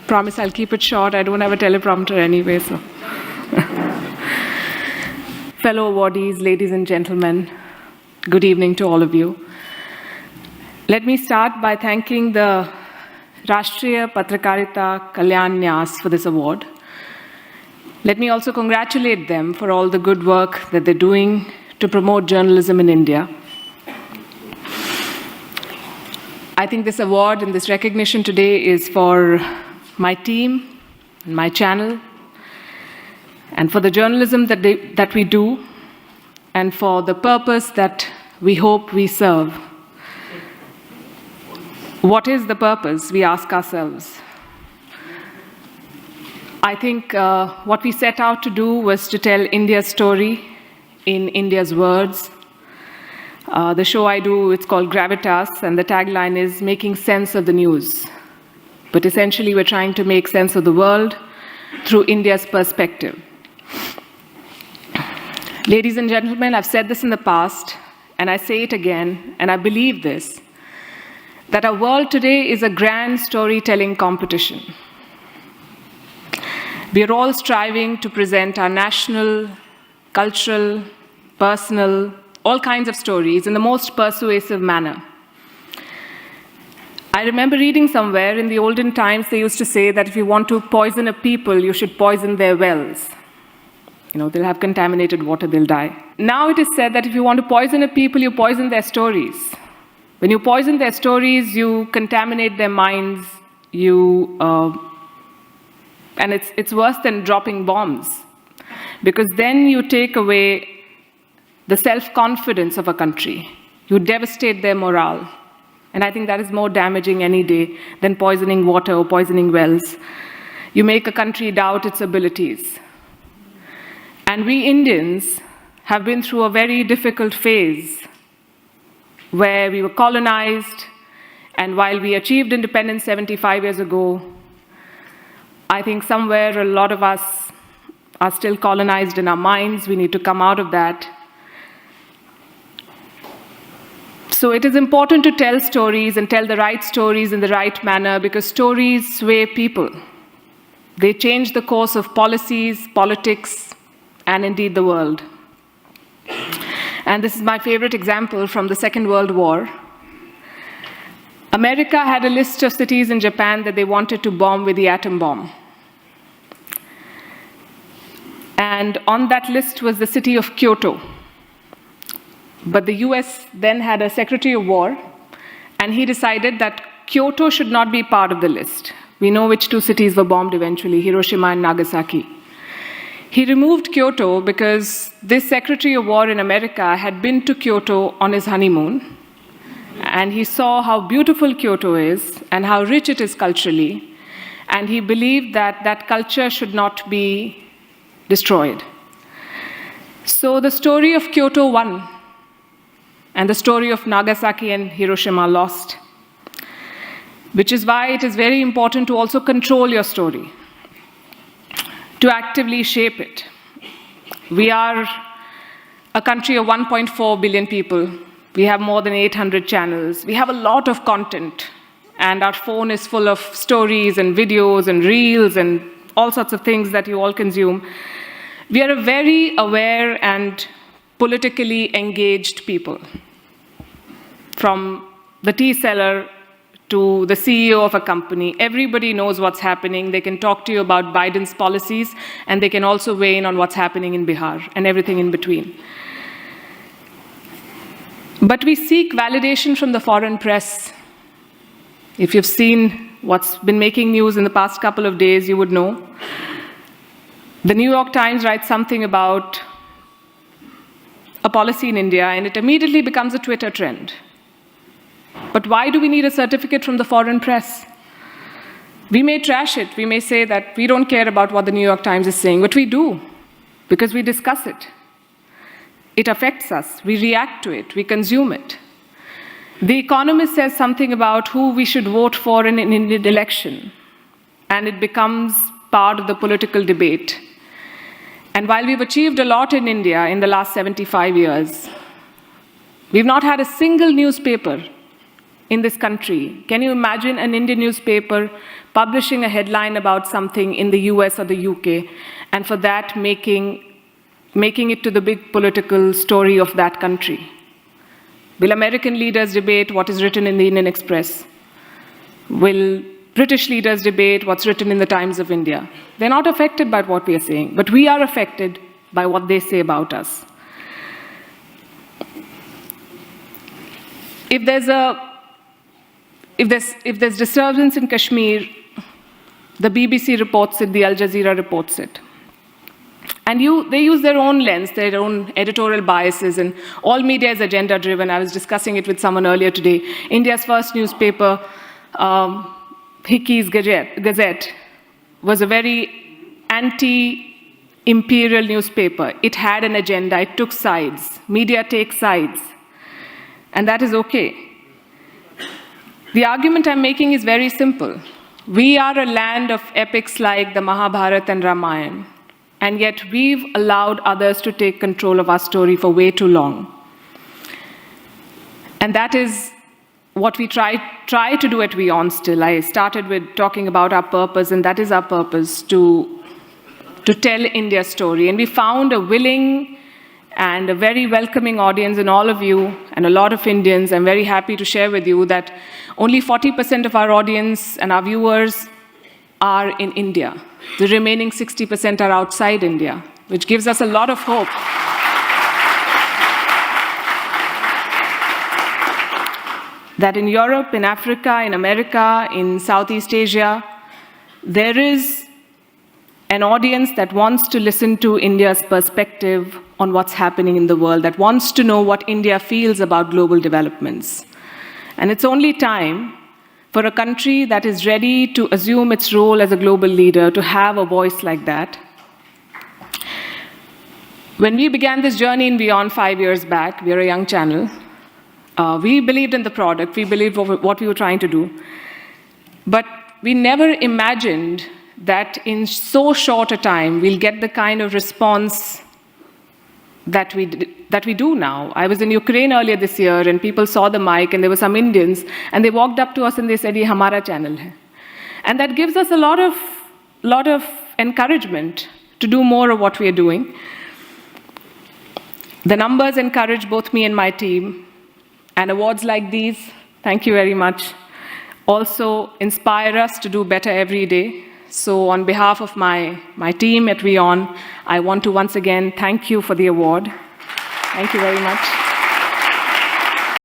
Promise I'll keep it short. I don't have a teleprompter anyway, so. Fellow awardees, ladies and gentlemen, good evening to all of you. Let me start by thanking the Rashtriya Patrakarita Kalyan Nyas for this award. Let me also congratulate them for all the good work that they're doing to promote journalism in India. I think this award and this recognition today is for my team, and my channel, and for the journalism that we do, and for the purpose that we hope we serve. What is the purpose, we ask ourselves. I think what we set out to do was to tell India's story in India's words. The show I do, it's called Gravitas, and the tagline is making sense of the news. But essentially, we're trying to make sense of the world through India's perspective. Ladies and gentlemen, I've said this in the past, and I say it again, and I believe this, that our world today is a grand storytelling competition. We are all striving to present our national, cultural, personal, all kinds of stories in the most persuasive manner. I remember reading somewhere in the olden times, they used to say that if you want to poison a people, you should poison their wells. They'll have contaminated water, they'll die. Now it is said that if you want to poison a people, you poison their stories. When you poison their stories, you contaminate their minds, and it's worse than dropping bombs. Because then you take away the self-confidence of a country. You devastate their morale. And I think that is more damaging any day than poisoning water or poisoning wells. You make a country doubt its abilities. And we Indians have been through a very difficult phase where we were colonized, and while we achieved independence 75 years ago, I think somewhere a lot of us are still colonized in our minds. We need to come out of that. So it is important to tell stories and tell the right stories in the right manner, because stories sway people. They change the course of policies, politics, and indeed the world. And this is my favorite example from the Second World War. America had a list of cities in Japan that they wanted to bomb with the atom bomb. And on that list was the city of Kyoto. But the US then had a Secretary of War, and he decided that Kyoto should not be part of the list. We know which two cities were bombed eventually, Hiroshima and Nagasaki. He removed Kyoto because this Secretary of War in America had been to Kyoto on his honeymoon, and he saw how beautiful Kyoto is and how rich it is culturally, and he believed that that culture should not be destroyed. So the story of Kyoto won, and the story of Nagasaki and Hiroshima lost, which is why it is very important to also control your story, to actively shape it. We are a country of 1.4 billion people. We have more than 800 channels. We have a lot of content, and our phone is full of stories and videos and reels and all sorts of things that you all consume. We are a very aware and politically engaged people. From the tea seller to the CEO of a company, everybody knows what's happening. They can talk to you about Biden's policies, and they can also weigh in on what's happening in Bihar and everything in between. But we seek validation from the foreign press. If you've seen what's been making news in the past couple of days, you would know. The New York Times writes something about a policy in India, and it immediately becomes a Twitter trend. But why do we need a certificate from the foreign press? We may trash it. We may say that we don't care about what the New York Times is saying, but we do, because we discuss it. It affects us. We react to it. We consume it. The Economist says something about who we should vote for in an Indian election, and it becomes part of the political debate. And while we've achieved a lot in India in the last 75 years, we've not had a single newspaper in this country. Can you imagine an Indian newspaper publishing a headline about something in the US or the UK, and for that making it to the big political story of that country? Will American leaders debate what is written in the Indian Express? Will British leaders debate what's written in the Times of India? They're not affected by what we are saying, but we are affected by what they say about us. If there's disturbance in Kashmir, the BBC reports it, the Al Jazeera reports it. And they use their own lens, their own editorial biases, and all media is agenda-driven. I was discussing it with someone earlier today. India's first newspaper, Hickey's Gazette, was a very anti-imperial newspaper. It had an agenda, it took sides. Media takes sides, and that is okay. The argument I'm making is very simple. We are a land of epics like the Mahabharata and Ramayana, and yet we've allowed others to take control of our story for way too long. And that is what we try to do at WION still. I started with talking about our purpose, and that is our purpose, to tell India's story. And we found a willing and a very welcoming audience in all of you and a lot of Indians. I'm very happy to share with you that only 40% of our audience and our viewers are in India. The remaining 60% are outside India, which gives us a lot of hope. That in Europe, in Africa, in America, in Southeast Asia, there is an audience that wants to listen to India's perspective on what's happening in the world, that wants to know what India feels about global developments. And it's only time for a country that is ready to assume its role as a global leader to have a voice like that. When we began this journey in WION 5 years back, we are a young channel, we believed in the product, we believed what we were trying to do. But we never imagined that in so short a time, we'll get the kind of response that we do now. I was in Ukraine earlier this year, and people saw the mic, and there were some Indians, and they walked up to us and they said, "Ye hamara channel hai." And that gives us a lot of encouragement to do more of what we are doing. The numbers encourage both me and my team, and awards like these, thank you very much, also inspire us to do better every day. So on behalf of my team at WION, I want to once again thank you for the award. Thank you very much.